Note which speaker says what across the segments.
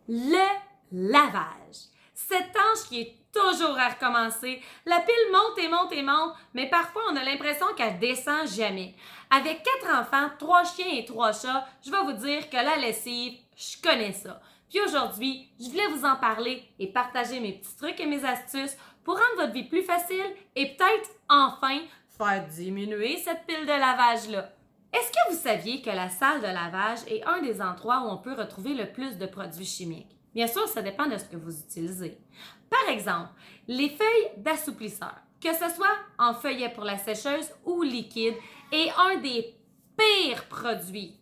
Speaker 1: le lavage. Cette tâche qui est toujours à recommencer. La pile monte et monte et monte, mais parfois on a l'impression qu'elle descend jamais. Avec 4 enfants, 3 chiens et 3 chats, je vais vous dire que la lessive, je connais ça. Puis aujourd'hui, je voulais vous en parler et partager mes petits trucs et mes astuces pour rendre votre vie plus facile et peut-être enfin faire diminuer cette pile de lavage-là. Est-ce que vous saviez que la salle de lavage est un des endroits où on peut retrouver le plus de produits chimiques? Bien sûr, ça dépend de ce que vous utilisez. Par exemple, les feuilles d'assouplisseur, que ce soit en feuillet pour la sécheuse ou liquide, est un des pires produits.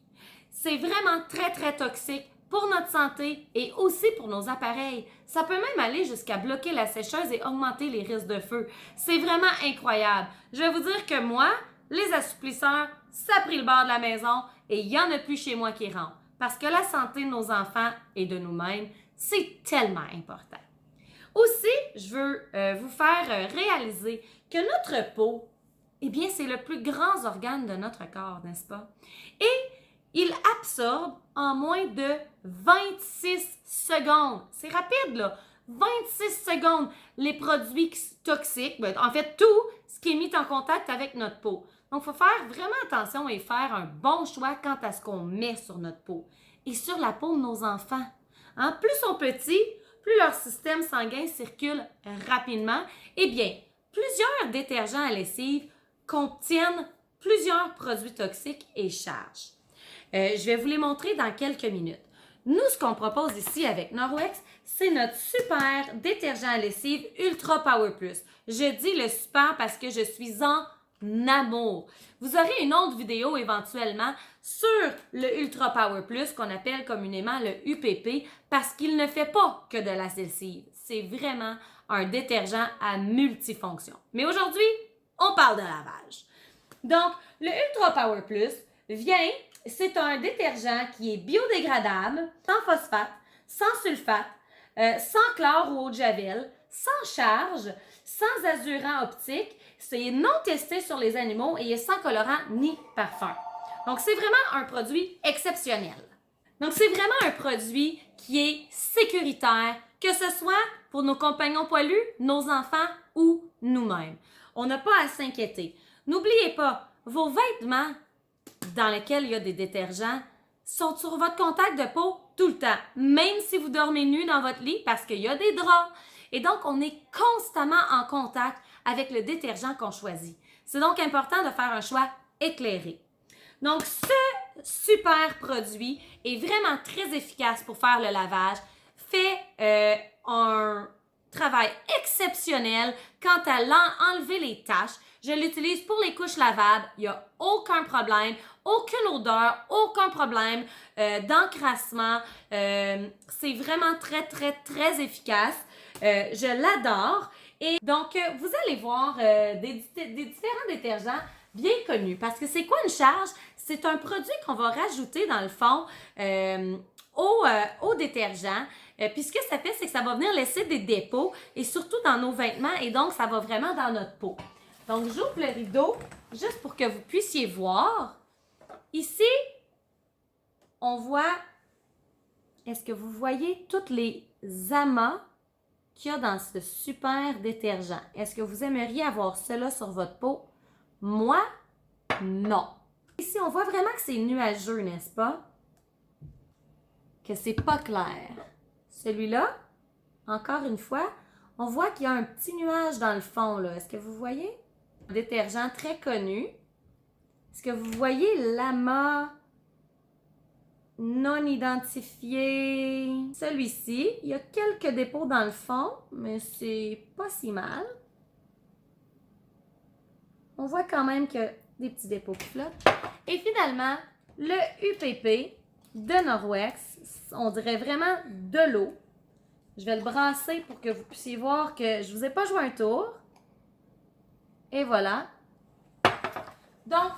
Speaker 1: C'est vraiment très toxique pour notre santé et aussi pour nos appareils. Ça peut même aller jusqu'à bloquer la sécheuse et augmenter les risques de feu. C'est vraiment incroyable. Je vais vous dire que moi, les assouplisseurs, ça a pris le bord de la maison et il n'y en a plus chez moi qui rentrent. Parce que la santé de nos enfants et de nous-mêmes, c'est tellement important. Aussi, je veux vous faire réaliser que notre peau, eh bien, c'est le plus grand organe de notre corps, n'est-ce pas? Et il absorbe en moins de 26 secondes. C'est rapide, là. 26 secondes les produits toxiques, en fait, tout ce qui est mis en contact avec notre peau. Donc, il faut faire vraiment attention et faire un bon choix quant à ce qu'on met sur notre peau et sur la peau de nos enfants. Hein? Plus ils sont petits, plus leur système sanguin circule rapidement. Eh bien, plusieurs détergents à lessive contiennent plusieurs produits toxiques et charges. Je vais vous les montrer dans quelques minutes. Nous, ce qu'on propose ici avec Norwex, c'est notre super détergent à lessive Ultra Power Plus. Je dis le super parce que je suis en amour. Vous aurez une autre vidéo éventuellement sur le Ultra Power Plus qu'on appelle communément le UPP parce qu'il ne fait pas que de la lessive. C'est vraiment un détergent à multifonction. Mais aujourd'hui, on parle de lavage. Donc, le Ultra Power Plus c'est un détergent qui est biodégradable, sans phosphate, sans sulfate, sans chlore ou eau de javel, sans charge, sans azurant optique. C'est non testé sur les animaux et est sans colorant ni parfum. Donc, c'est vraiment un produit exceptionnel. Donc, c'est vraiment un produit qui est sécuritaire, que ce soit pour nos compagnons poilus, nos enfants ou nous-mêmes. On n'a pas à s'inquiéter. N'oubliez pas, vos vêtements dans lesquels il y a des détergents sont sur votre contact de peau tout le temps, même si vous dormez nu dans votre lit parce qu'il y a des draps. Et donc, on est constamment en contact avec le détergent qu'on choisit. C'est donc important de faire un choix éclairé. Donc, ce super produit est vraiment très efficace pour faire le lavage, fait un travail exceptionnel quant à enlever les taches. Je l'utilise pour les couches lavables, il n'y a aucun problème, aucune odeur, aucun problème d'encrassement. C'est vraiment très efficace. Je l'adore. Et donc, vous allez voir des différents détergents bien connus. Parce que c'est quoi une charge? C'est un produit qu'on va rajouter dans le fond au détergent. Puis ce que ça fait, c'est que ça va venir laisser des dépôts et surtout dans nos vêtements et donc ça va vraiment dans notre peau. Donc, j'ouvre le rideau juste pour que vous puissiez voir. Ici, on voit, est-ce que vous voyez tous les amas qu'il y a dans ce super détergent? Est-ce que vous aimeriez avoir cela sur votre peau? Moi, non. Ici, on voit vraiment que c'est nuageux, n'est-ce pas? Que c'est pas clair. Celui-là, encore une fois, on voit qu'il y a un petit nuage dans le fond, là. Est-ce que vous voyez? Un détergent très connu. Est-ce que vous voyez l'amas non identifié? Celui-ci, il y a quelques dépôts dans le fond, mais c'est pas si mal. On voit quand même que des petits dépôts qui flottent. Et finalement, le UPP de Norwex, on dirait vraiment de l'eau. Je vais le brasser pour que vous puissiez voir que je ne vous ai pas joué un tour. Et voilà. Donc,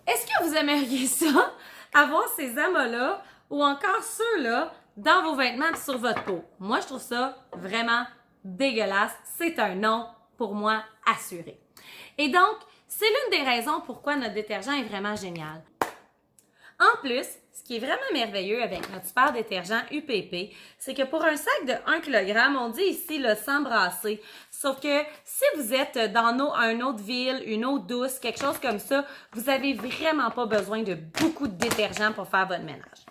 Speaker 1: est-ce que vous aimeriez ça, avoir ces amas-là ou encore ceux-là dans vos vêtements et sur votre peau? Moi, je trouve ça vraiment dégueulasse. C'est un non pour moi assuré. Et donc, c'est l'une des raisons pourquoi notre détergent est vraiment génial. En plus, ce qui est vraiment merveilleux avec notre super détergent UPP, c'est que pour un sac de 1 kg, on dit ici le sang brassé. Sauf que si vous êtes dans une autre ville, une eau douce, quelque chose comme ça, vous avez vraiment pas besoin de beaucoup de détergent pour faire votre ménage.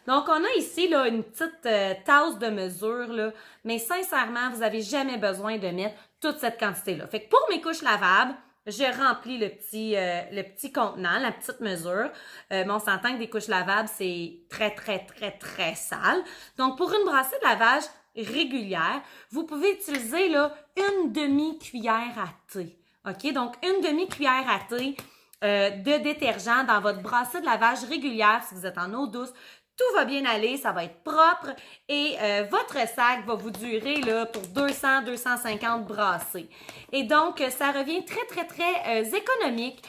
Speaker 1: Donc, on a ici là, une petite tasse de mesure, là, mais sincèrement, vous n'avez jamais besoin de mettre toute cette quantité-là. Fait que pour mes couches lavables, je remplis le petit contenant, la petite mesure. Mais on s'entend que des couches lavables, c'est très, très, très, très sale. Donc, pour une brassée de lavage régulière, vous pouvez utiliser là, une demi-cuillère à thé. OK? Donc, une demi-cuillère à thé de détergent dans votre brassée de lavage régulière si vous êtes en eau douce. Tout va bien aller, ça va être propre et votre sac va vous durer là, pour 200-250 brassées. Et donc, ça revient très, très, très économique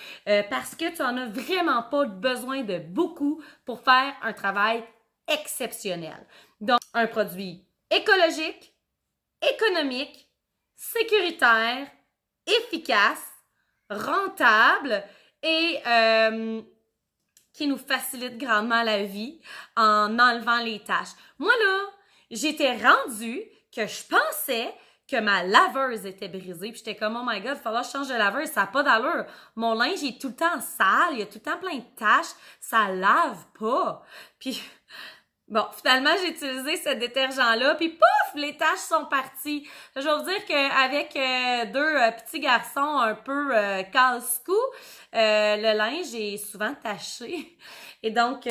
Speaker 1: parce que tu n'en as vraiment pas besoin de beaucoup pour faire un travail exceptionnel. Donc, un produit écologique, économique, sécuritaire, efficace, rentable et qui nous facilite grandement la vie en enlevant les taches. Moi, là, j'étais rendue que je pensais que ma laveuse était brisée. Puis j'étais comme, oh my God, il va falloir que je change de laveuse. Ça n'a pas d'allure. Mon linge est tout le temps sale. Il y a tout le temps plein de taches. Ça lave pas. Puis, bon, finalement, j'ai utilisé ce détergent-là. Puis, pouf, les taches sont parties. Je vais vous dire qu'avec deux petits garçons un peu casse-cou, le linge est souvent taché. Et donc,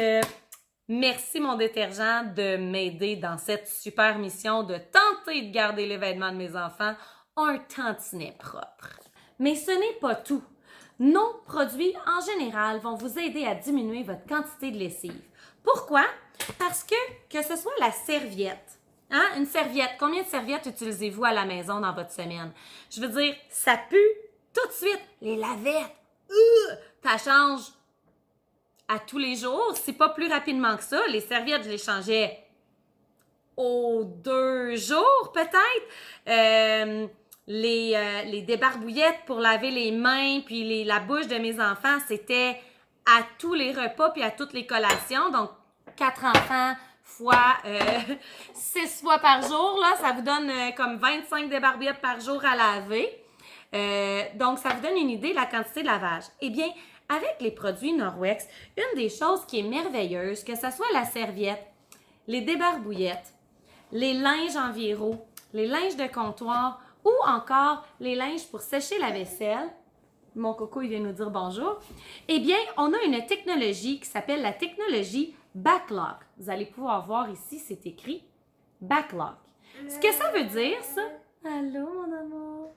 Speaker 1: merci mon détergent de m'aider dans cette super mission de tenter de garder les vêtements de mes enfants un tantinet propre. Mais ce n'est pas tout. Nos produits, en général, vont vous aider à diminuer votre quantité de lessive. Pourquoi? Parce que ce soit la serviette, hein? Une serviette, combien de serviettes utilisez-vous à la maison dans votre semaine? Je veux dire, ça pue tout de suite. Les lavettes, ça change à tous les jours. C'est pas plus rapidement que ça. Les serviettes, je les changeais aux 2 jours peut-être. Les débarbouillettes pour laver les mains puis la bouche de mes enfants, c'était à tous les repas puis à toutes les collations. Donc, 4 enfants fois 6 fois par jour, là, ça vous donne comme 25 débarbouillettes par jour à laver. Donc, ça vous donne une idée de la quantité de lavage. Eh bien, avec les produits Norwex, une des choses qui est merveilleuse, que ce soit la serviette, les débarbouillettes, les linges en viro, les linges de comptoir ou encore les linges pour sécher la vaisselle, mon coco, il vient nous dire bonjour, eh bien, on a une technologie qui s'appelle la technologie Baclock. Vous allez pouvoir voir ici, c'est écrit Baclock. Ce que ça veut dire, ça... Allô, mon amour?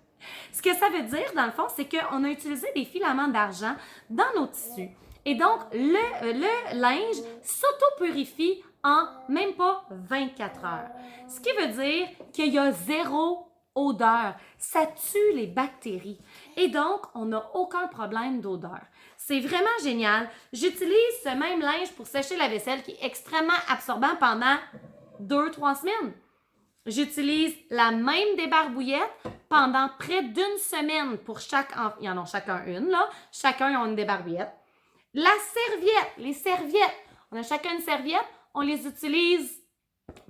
Speaker 1: Ce que ça veut dire, dans le fond, c'est qu'on a utilisé des filaments d'argent dans nos tissus. Et donc, le linge s'auto-purifie en même pas 24 heures. Ce qui veut dire qu'il y a 0 odeur. Ça tue les bactéries. Et donc, on n'a aucun problème d'odeur. C'est vraiment génial. J'utilise ce même linge pour sécher la vaisselle qui est extrêmement absorbant pendant 2-3 semaines. J'utilise la même débarbouillette pendant près d'1 semaine pour chaque enfant. Ils en ont chacun une, là. Chacun a une débarbouillette. La serviette, les serviettes. On a chacun une serviette. On les utilise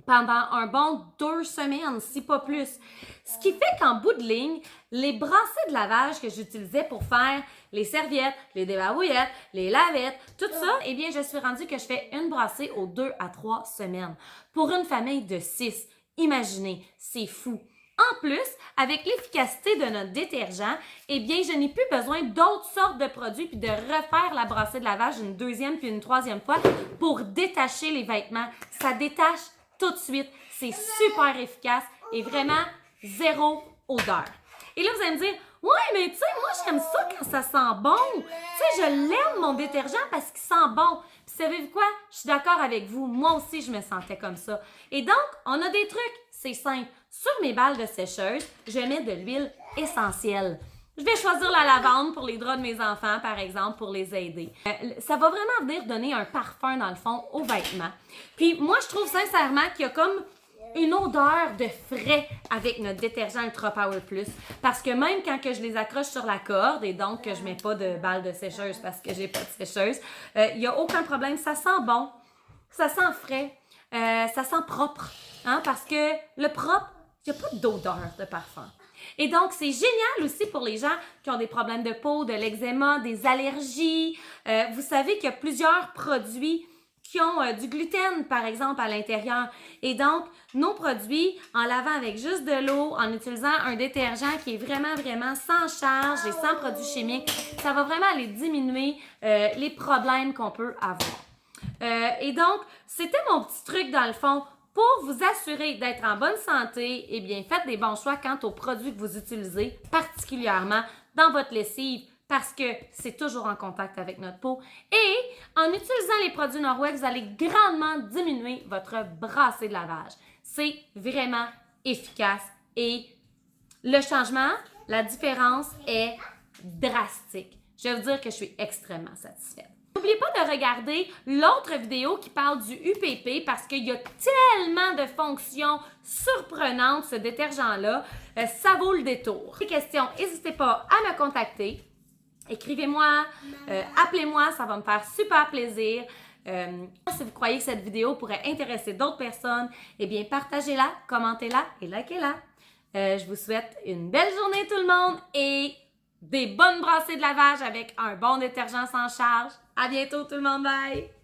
Speaker 1: pendant un bon 2 semaines, si pas plus. Ce qui fait qu'en bout de ligne, les brassées de lavage que j'utilisais pour faire les serviettes, les débarbouillettes, les lavettes, tout ça, eh bien, je suis rendue que je fais une brassée aux 2 à 3 semaines. Pour une famille de 6, imaginez, c'est fou. En plus, avec l'efficacité de notre détergent, eh bien, je n'ai plus besoin d'autres sortes de produits puis de refaire la brassée de lavage une 2e puis une 3e fois pour détacher les vêtements. Ça détache tout de suite. C'est super efficace et vraiment 0 odeur. Et là, vous allez me dire, ouais, mais tu sais, moi, j'aime ça quand ça sent bon. Tu sais, je l'aime, mon détergent, parce qu'il sent bon. Puis, savez-vous quoi? Je suis d'accord avec vous. Moi aussi, je me sentais comme ça. Et donc, on a des trucs. C'est simple. Sur mes balles de sécheuse, je mets de l'huile essentielle. Je vais choisir la lavande pour les draps de mes enfants, par exemple, pour les aider. Ça va vraiment venir donner un parfum, dans le fond, aux vêtements. Puis moi, je trouve sincèrement qu'il y a comme une odeur de frais avec notre détergent Ultra Power Plus. Parce que même quand que je les accroche sur la corde, et donc que je mets pas de balle de sécheuse parce que j'ai pas de sécheuse, il n'y a aucun problème, ça sent bon. Ça sent frais, ça sent propre, hein, parce que le propre, il n'y a pas d'odeur de parfum. Et donc, c'est génial aussi pour les gens qui ont des problèmes de peau, de l'eczéma, des allergies. Vous savez qu'il y a plusieurs produits qui ont du gluten, par exemple, à l'intérieur. Et donc, nos produits, en lavant avec juste de l'eau, en utilisant un détergent qui est vraiment, vraiment sans charge et sans produits chimiques, ça va vraiment aller diminuer les problèmes qu'on peut avoir. Et donc, c'était mon petit truc dans le fond. Pour vous assurer d'être en bonne santé, eh bien, faites des bons choix quant aux produits que vous utilisez, particulièrement dans votre lessive, parce que c'est toujours en contact avec notre peau. Et en utilisant les produits Norwex, vous allez grandement diminuer votre brassée de lavage. C'est vraiment efficace et le changement, la différence est drastique. Je vais vous dire que je suis extrêmement satisfaite. N'oubliez pas de regarder l'autre vidéo qui parle du UPP parce qu'il y a tellement de fonctions surprenantes, ce détergent-là. Ça vaut le détour. Si questions, n'hésitez pas à me contacter. Écrivez-moi, appelez-moi, ça va me faire super plaisir. Si vous croyez que cette vidéo pourrait intéresser d'autres personnes, eh bien, partagez-la, commentez-la et likez-la. Je vous souhaite une belle journée tout le monde et des bonnes brassées de lavage avec un bon détergent sans charge. À bientôt tout le monde, bye!